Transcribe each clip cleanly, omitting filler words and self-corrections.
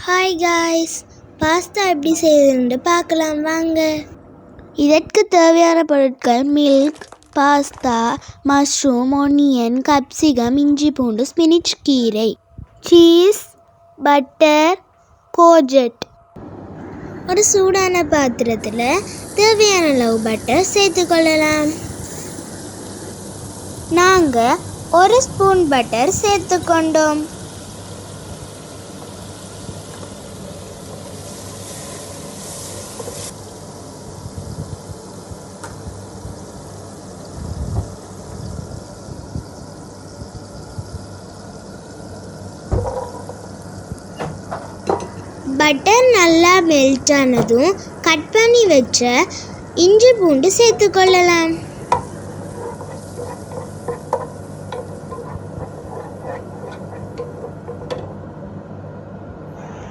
Hi guys, pasta எப்படி செய்யுதுன்னு பார்க்கலாம் வாங்க. இதற்கு தேவையான பொருட்கள் மில்க், பாஸ்தா, மஷ்ரூம், ஒனியன், கப்சிகம், இஞ்சி பூண்டு, ஸ்பினிச் கீரை, சீஸ், பட்டர், கோஜட். ஒரு சூடான பாத்திரத்தில் தேவையான அளவு பட்டர் சேர்த்துக்கொள்ளலாம். நாங்கள் 1 ஸ்பூன் பட்டர் சேர்த்துக்கொண்டோம். பட்டர் நல்லா மெல்ட் ஆனதும் கட் பண்ணி வச்ச இஞ்சி பூண்டு சேர்த்துக்கொள்ளலாம்.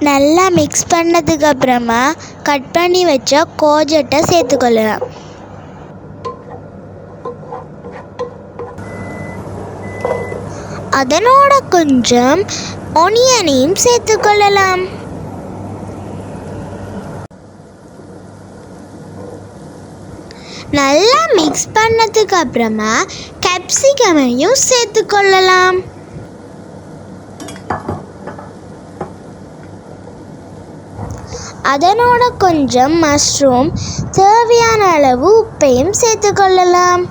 நல்லா மிக்ஸ் பண்ணதுக்கு அப்புறமா கட் பண்ணி வச்ச கோஜட்டை சேர்த்துக்கொள்ளலாம். அதனோட கொஞ்சம் ஒனியனையும் சேர்த்துக்கொள்ளலாம். நல்லா மிக்ஸ் பண்ணதுக்கு அப்புறமா கேப்சிகமையும் சேர்த்துக்கொள்ளலாம். அதனோட கொஞ்சம் மஷ்ரூம், தேவையான அளவு உப்பையும் சேர்த்துக்கொள்ளலாம்.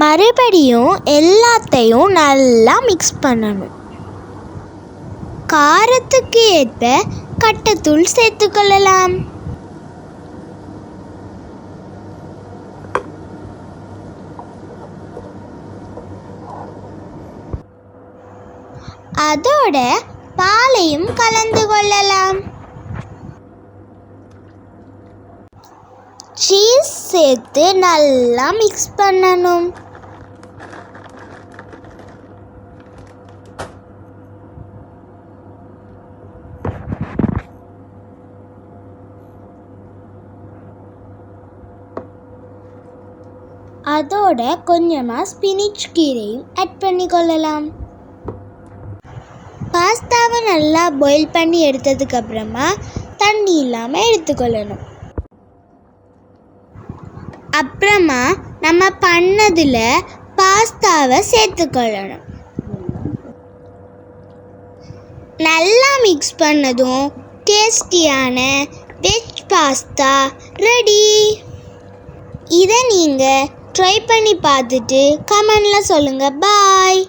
மறுபடியும் எல்லாத்தையும் நல்லா மிக்ஸ் பண்ணணும். காரத்துக்கு ஏற்ப கட்டத்தூள் சேர்த்துக்கொள்ளலாம். அதோட பாலையும் கலந்து கொள்ளலாம். சீஸ் சேர்த்து நல்லா மிக்ஸ் பண்ணணும். அதோட கொஞ்சமாக ஸ்பினிச் கீரையும் ஆட் பண்ணி கொள்ளலாம். பாஸ்தாவை நல்லா பாயில் பண்ணி எடுத்ததுக்கு அப்புறமா தண்ணி இல்லாமல் எடுத்துக்கொள்ளணும். அப்புறமா நம்ம பண்ணதில் பாஸ்தாவை சேர்த்துக்கொள்ளணும். நல்லா மிக்ஸ் பண்ணதும் டேஸ்டியான வெஜ் பாஸ்தா ரெடி. இதை நீங்கள் ட்ரை பண்ணி பார்த்துட்டு கமெண்டில் சொல்லுங்கள். பாய்.